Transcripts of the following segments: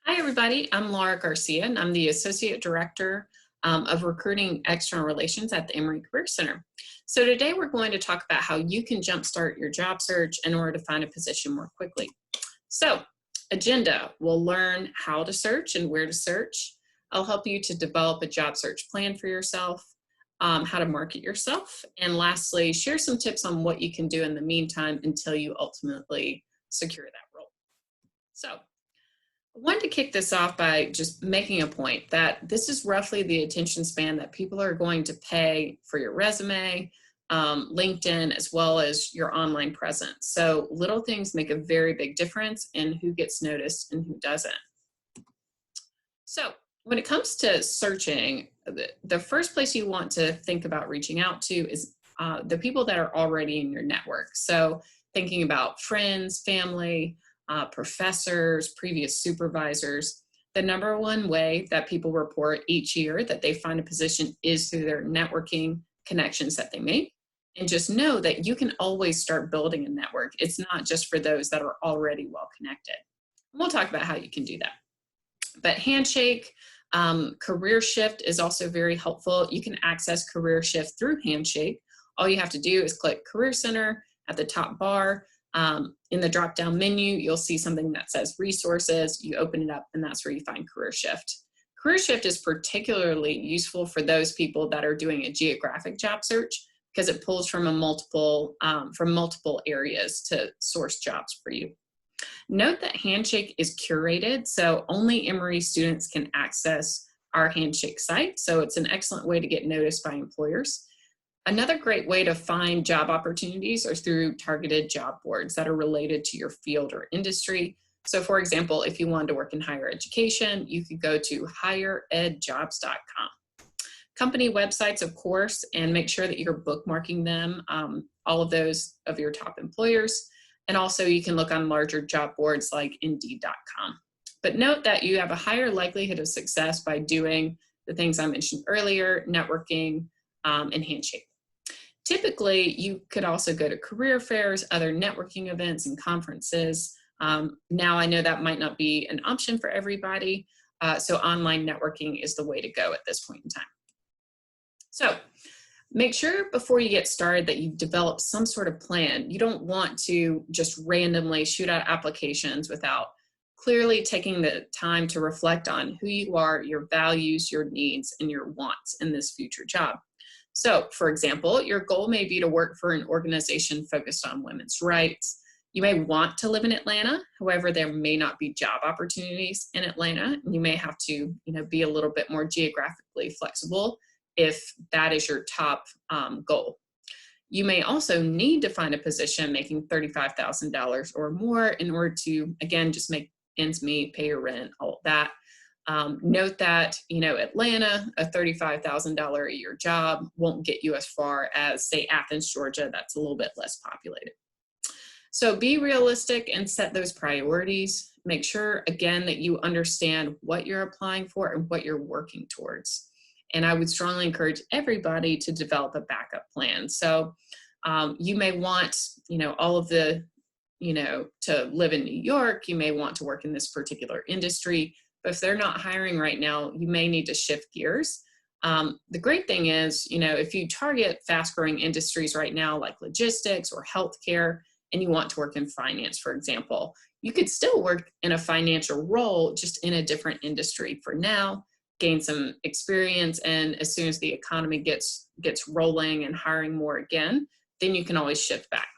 Hi, everybody. I'm Laura Garcia, and I'm the Associate Director of Recruiting External Relations at the Emory Career Center. So today we're going to talk about how you can jumpstart your job search in order to find a position more quickly. So, agenda, we'll learn how to search and where to search. I'll help you to develop a job search plan for yourself, how to market yourself, and lastly, share some tips on what you can do in the meantime until you ultimately secure that role. So, I wanted to kick this off by just making a point that this is roughly the attention span that people are going to pay for your resume, LinkedIn, as well as your online presence. So little things make a very big difference in who gets noticed and who doesn't. So when it comes to searching, the first place you want to think about reaching out to is the people that are already in your network. So thinking about friends, family, professors, previous supervisors. The number one way that people report each year that they find a position is through their networking connections that they make. And just know that you can always start building a network. It's not just for those that are already well connected. And we'll talk about how you can do that. But Handshake, Career Shift is also very helpful. You can access Career Shift through Handshake. All you have to do is click Career Center at the top bar. In the drop-down menu, you'll see something that says resources. You open it up, and that's where you find Career Shift. Career Shift is particularly useful for those people that are doing a geographic job search because it pulls from multiple areas to source jobs for you. Note that Handshake is curated, so only Emory students can access our Handshake site. So it's an excellent way to get noticed by employers. Another great way to find job opportunities are through targeted job boards that are related to your field or industry. So for example, if you wanted to work in higher education, you could go to higheredjobs.com. Company websites, of course, and make sure that you're bookmarking them, all of those of your top employers. And also you can look on larger job boards like indeed.com. But note that you have a higher likelihood of success by doing the things I mentioned earlier, networking, and Handshake. Typically, you could also go to career fairs, other networking events, and conferences. Now, I know that might not be an option for everybody, so online networking is the way to go at this point in time. So make sure before you get started that you've developed some sort of plan. You don't want to just randomly shoot out applications without clearly taking the time to reflect on who you are, your values, your needs, and your wants in this future job. So, for example, your goal may be to work for an organization focused on women's rights. You may want to live in Atlanta. However, there may not be job opportunities in Atlanta. You may have to, be a little bit more geographically flexible if that is your top goal. You may also need to find a position making $35,000 or more in order to, again, just make ends meet, pay your rent, all of that. Note that, Atlanta, a $35,000 a year job won't get you as far as, say, Athens, Georgia. That's a little bit less populated. So be realistic and set those priorities. Make sure, again, that you understand what you're applying for and what you're working towards. And I would strongly encourage everybody to develop a backup plan. So you may want, all of the, to live in New York. You may want to work in this particular industry. But if they're not hiring right now, you may need to shift gears. The great thing is, if you target fast-growing industries right now, like logistics or healthcare, and you want to work in finance, for example, you could still work in a financial role, just in a different industry for now, gain some experience, and as soon as the economy gets rolling and hiring more again, then you can always shift back.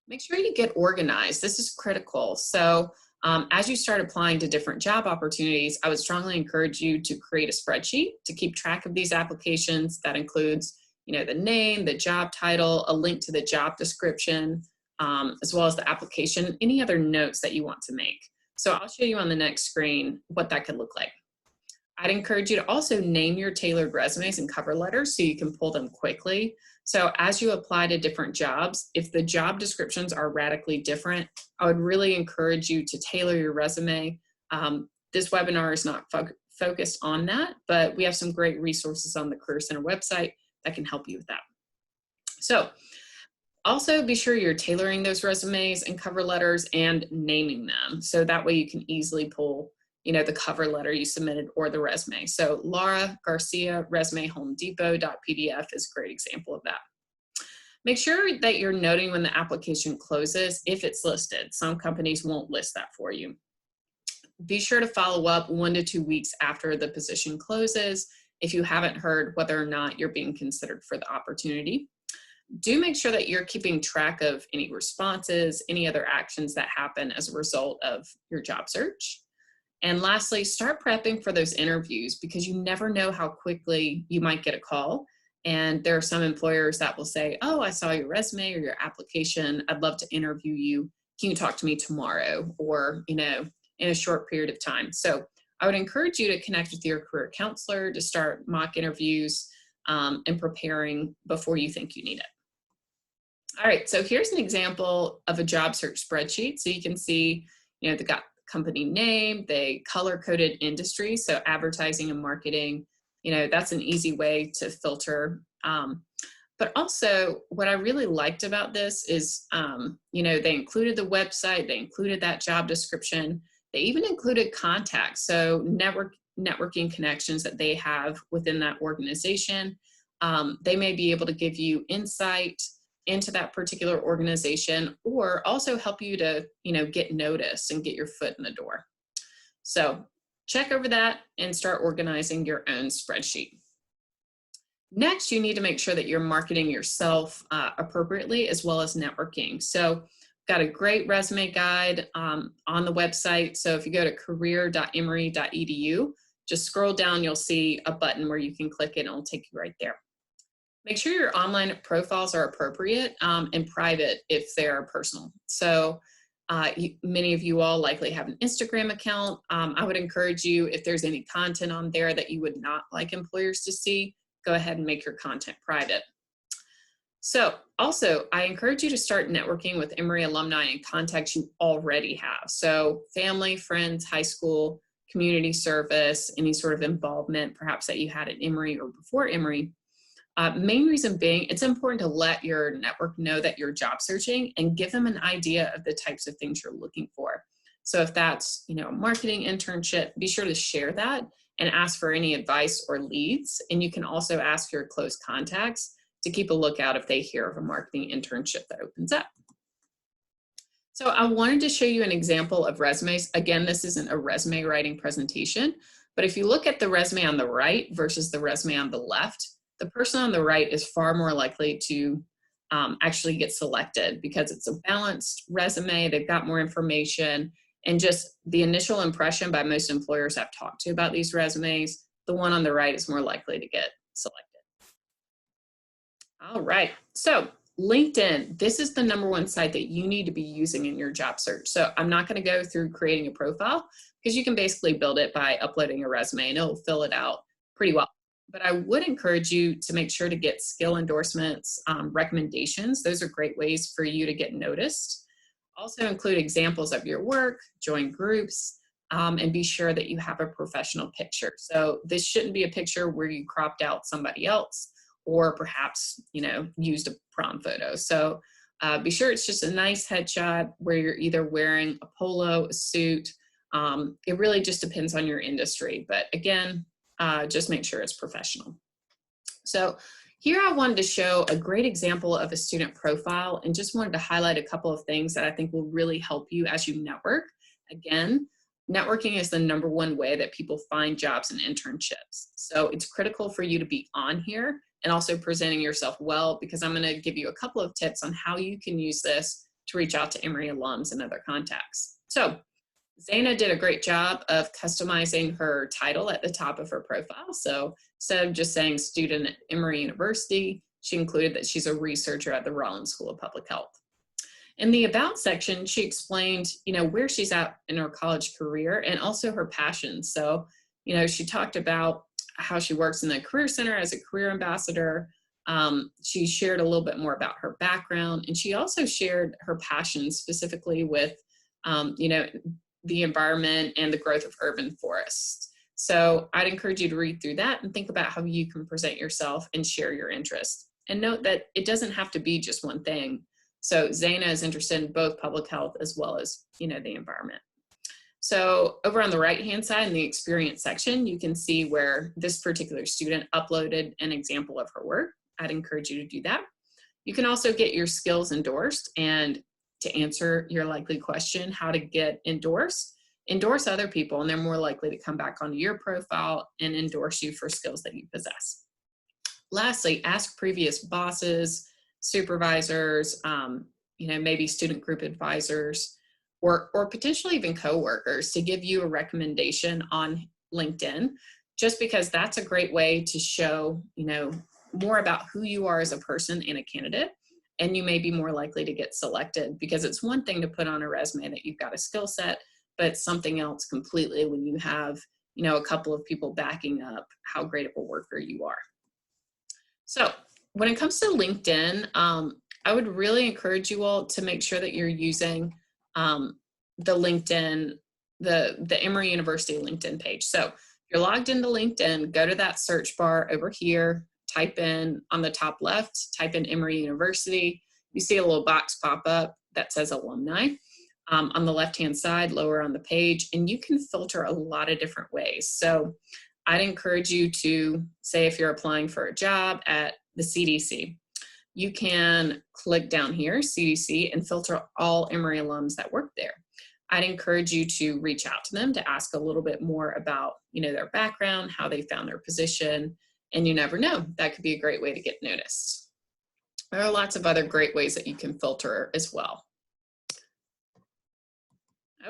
Make sure you get organized. This is critical. So as you start applying to different job opportunities, I would strongly encourage you to create a spreadsheet to keep track of these applications. That includes, the name, the job title, a link to the job description, as well as the application, any other notes that you want to make. So I'll show you on the next screen what that could look like. I'd encourage you to also name your tailored resumes and cover letters so you can pull them quickly. So as you apply to different jobs, if the job descriptions are radically different, I would really encourage you to tailor your resume. This webinar is not focused on that, but we have some great resources on the Career Center website that can help you with that. So Also, be sure you're tailoring those resumes and cover letters and naming them. So that way you can easily pull, the cover letter you submitted or the resume. So Laura Garcia resume Home Depot.pdf is a great example of that. Make sure that you're noting when the application closes if it's listed. Some companies won't list that for you. Be sure to follow up 1 to 2 weeks after the position closes if you haven't heard whether or not you're being considered for the opportunity. Do make sure that you're keeping track of any responses, any other actions that happen as a result of your job search. And lastly, start prepping for those interviews because you never know how quickly you might get a call. And there are some employers that will say, oh, I saw your resume or your application. I'd love to interview you. Can you talk to me tomorrow or, in a short period of time? So I would encourage you to connect with your career counselor to start mock interviews and preparing before you think you need it. All right, so here's an example of a job search spreadsheet. So you can see, they got company name, they color-coded industry, so advertising and marketing, that's an easy way to filter. But also, what I really liked about this is, they included the website, they included that job description, they even included contacts, so networking connections that they have within that organization. They may be able to give you insight into that particular organization or also help you to, get noticed and get your foot in the door. So check over that and start organizing your own spreadsheet. Next, you need to make sure that you're marketing yourself appropriately as well as networking. So got a great resume guide on the website. So if you go to career.emory.edu, just scroll down, you'll see a button where you can click it and it'll take you right there. Make sure your online profiles are appropriate and private if they're personal. So many of you all likely have an Instagram account. I would encourage you, if there's any content on there that you would not like employers to see, go ahead and make your content private. So also, I encourage you to start networking with Emory alumni and contacts you already have. So family, friends, high school, community service, any sort of involvement perhaps that you had at Emory or before Emory. Main reason being, it's important to let your network know that you're job searching and give them an idea of the types of things you're looking for. So if that's, a marketing internship, be sure to share that and ask for any advice or leads. And you can also ask your close contacts to keep a lookout if they hear of a marketing internship that opens up. So I wanted to show you an example of resumes. Again, this isn't a resume writing presentation, but if you look at the resume on the right versus the resume on the left, the person on the right is far more likely to actually get selected because it's a balanced resume, they've got more information, and just the initial impression by most employers I've talked to about these resumes, the one on the right is more likely to get selected. All right, so LinkedIn, this is the #1 site that you need to be using in your job search. So I'm not gonna go through creating a profile because you can basically build it by uploading a resume and it'll fill it out pretty well. But I would encourage you to make sure to get skill endorsements, recommendations. Those are great ways for you to get noticed. Also include examples of your work, join groups, and be sure that you have a professional picture. So this shouldn't be a picture where you cropped out somebody else or perhaps, used a prom photo. So be sure it's just a nice headshot where you're either wearing a polo, a suit. It really just depends on your industry. But again, just make sure it's professional. So here I wanted to show a great example of a student profile and just wanted to highlight a couple of things that I think will really help you as you network. Again, networking is the #1 way that people find jobs and internships. So it's critical for you to be on here and also presenting yourself well, because I'm going to give you a couple of tips on how you can use this to reach out to Emory alums and other contacts. So Zaina did a great job of customizing her title at the top of her profile. So instead of just saying student at Emory University, she included that she's a researcher at the Rollins School of Public Health. In the About section, she explained, where she's at in her college career and also her passions. So, she talked about how she works in the Career Center as a career ambassador. She shared a little bit more about her background, and she also shared her passions specifically with, the environment and the growth of urban forests. So I'd encourage you to read through that and think about how you can present yourself and share your interests. And note that it doesn't have to be just one thing. So Zaina is interested in both public health as well as, the environment. So over on the right-hand side in the experience section, you can see where this particular student uploaded an example of her work. I'd encourage you to do that. You can also get your skills endorsed, and to answer your likely question, how to get endorsed, endorse other people, and they're more likely to come back onto your profile and endorse you for skills that you possess. Lastly, ask previous bosses, supervisors, maybe student group advisors, or potentially even coworkers to give you a recommendation on LinkedIn, just because that's a great way to show, more about who you are as a person and a candidate, and you may be more likely to get selected, because it's one thing to put on a resume that you've got a skill set, but it's something else completely when you have, a couple of people backing up how great of a worker you are. So when it comes to LinkedIn, I would really encourage you all to make sure that you're using the LinkedIn, the Emory University LinkedIn page. So if you're logged into LinkedIn, go to that search bar over here, type in on the top left, type in Emory University. You see a little box pop up that says alumni on the left-hand side, lower on the page, and you can filter a lot of different ways. So I'd encourage you to say if you're applying for a job at the CDC, you can click down here, CDC, and filter all Emory alums that work there. I'd encourage you to reach out to them to ask a little bit more about, their background, how they found their position, and you never know, that could be a great way to get noticed. There are lots of other great ways that you can filter as well.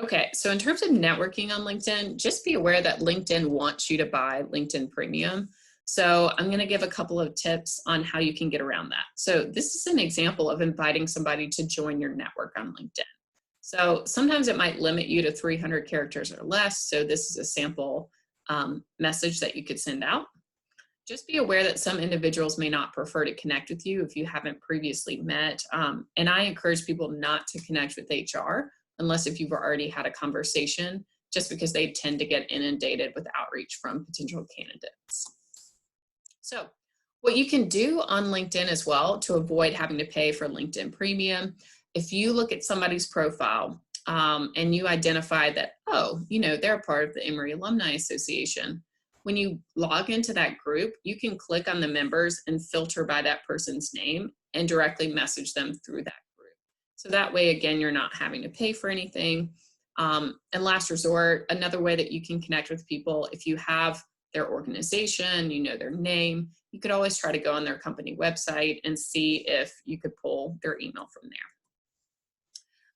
Okay, so in terms of networking on LinkedIn, just be aware that LinkedIn wants you to buy LinkedIn Premium. So I'm going to give a couple of tips on how you can get around that. So this is an example of inviting somebody to join your network on LinkedIn. So sometimes it might limit you to 300 characters or less. So this is a sample message that you could send out. Just be aware that some individuals may not prefer to connect with you if you haven't previously met. And I encourage people not to connect with HR unless if you've already had a conversation, just because they tend to get inundated with outreach from potential candidates. So what you can do on LinkedIn as well to avoid having to pay for LinkedIn Premium, if you look at somebody's profile and you identify that, they're a part of the Emory Alumni Association, when you log into that group, you can click on the members and filter by that person's name and directly message them through that group. So that way, again, you're not having to pay for anything. And last resort, another way that you can connect with people, if you have their organization, their name, you could always try to go on their company website and see if you could pull their email from there.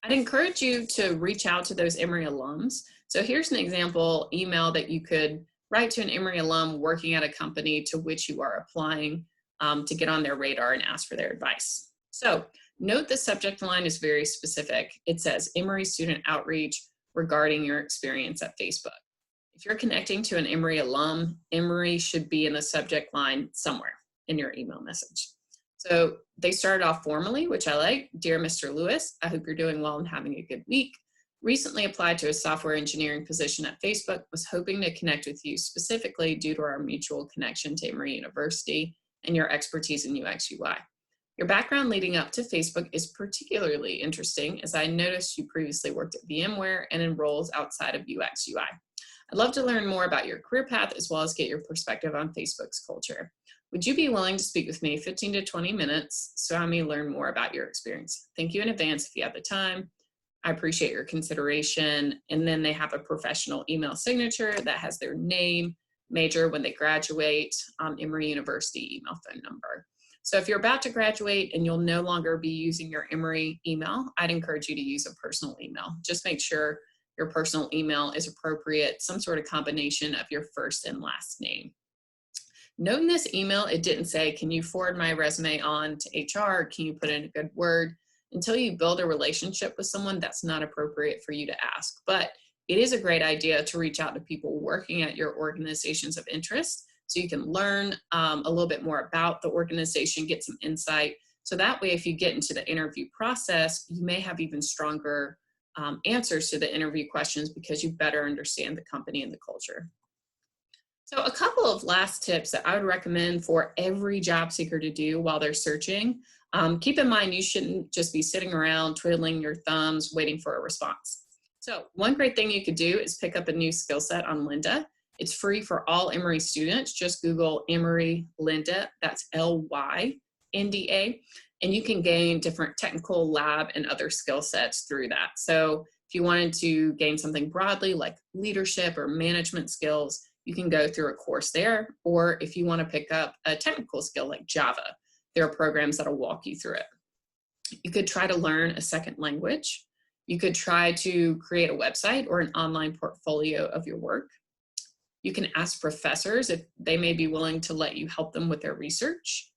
I'd encourage you to reach out to those Emory alums. So here's an example email that you could write to an Emory alum working at a company to which you are applying to get on their radar and ask for their advice. So note the subject line is very specific. It says Emory Student Outreach regarding your experience at Facebook. If you're connecting to an Emory alum, Emory should be in the subject line somewhere in your email message. So they started off formally, which I like. Dear Mr. Lewis, I hope you're doing well and having a good week. Recently applied to a software engineering position at Facebook, was hoping to connect with you specifically due to our mutual connection to Emory University and your expertise in UX UI. Your background leading up to Facebook is particularly interesting, as I noticed you previously worked at VMware and in roles outside of UX UI. I'd love to learn more about your career path as well as get your perspective on Facebook's culture. Would you be willing to speak with me 15 to 20 minutes so I may learn more about your experience? Thank you in advance if you have the time. I appreciate your consideration. And then they have a professional email signature that has their name, major, when they graduate, Emory University email, phone number. So if you're about to graduate and you'll no longer be using your Emory email, I'd encourage you to use a personal email. Just make sure your personal email is appropriate, some sort of combination of your first and last name. Note in this email, it didn't say, can you forward my resume on to HR? Can you put in a good word? Until you build a relationship with someone, that's not appropriate for you to ask. But it is a great idea to reach out to people working at your organizations of interest so you can learn a little bit more about the organization, get some insight. So that way, if you get into the interview process, you may have even stronger answers to the interview questions because you better understand the company and the culture. So a couple of last tips that I would recommend for every job seeker to do while they're searching. Keep in mind, you shouldn't just be sitting around twiddling your thumbs waiting for a response. So one great thing you could do is pick up a new skill set on Lynda. It's free for all Emory students. Just Google Emory Lynda, that's Lynda, and you can gain different technical, lab, and other skill sets through that. So if you wanted to gain something broadly like leadership or management skills, you can go through a course there. Or if you want to pick up a technical skill like Java, there are programs that'll walk you through it. You could try to learn a second language. You could try to create a website or an online portfolio of your work. You can ask professors if they may be willing to let you help them with their research.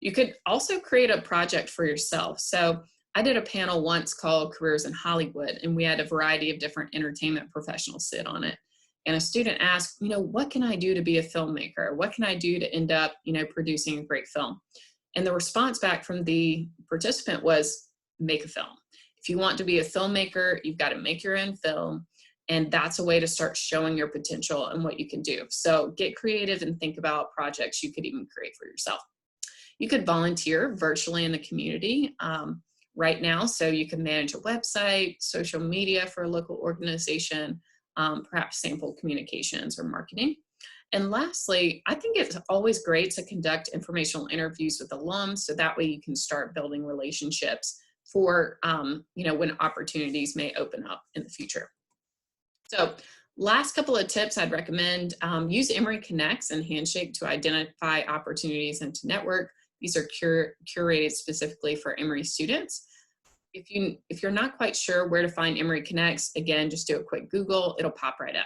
You could also create a project for yourself. So I did a panel once called Careers in Hollywood, and we had a variety of different entertainment professionals sit on it. And a student asked, what can I do to be a filmmaker? What can I do to end up, producing a great film? And the response back from the participant was, make a film. If you want to be a filmmaker, you've got to make your own film. And that's a way to start showing your potential and what you can do. So get creative and think about projects you could even create for yourself. You could volunteer virtually in the community right now. So you can manage a website, social media for a local organization, perhaps sample communications or marketing. And lastly, I think it's always great to conduct informational interviews with alums, so that way you can start building relationships for, when opportunities may open up in the future. So last couple of tips I'd recommend, use Emory Connects and Handshake to identify opportunities and to network. These are curated specifically for Emory students. If you're not quite sure where to find Emory Connects, again, just do a quick Google, it'll pop right up.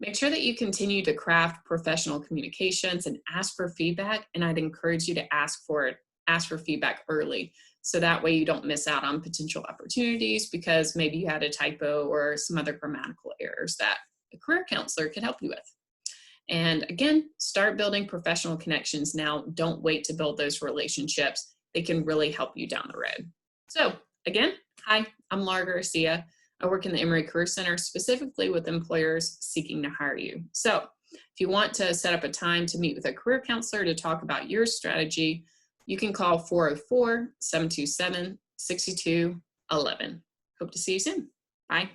Make sure that you continue to craft professional communications and ask for feedback, and I'd encourage you to ask for feedback early, so that way you don't miss out on potential opportunities because maybe you had a typo or some other grammatical errors that a career counselor can help you with. And again, start building professional connections now. Don't wait to build those relationships. They can really help you down the road. So again, hi, I'm Laura Garcia. I work in the Emory Career Center specifically with employers seeking to hire you. So if you want to set up a time to meet with a career counselor to talk about your strategy, you can call 404-727-6211. Hope to see you soon. Bye.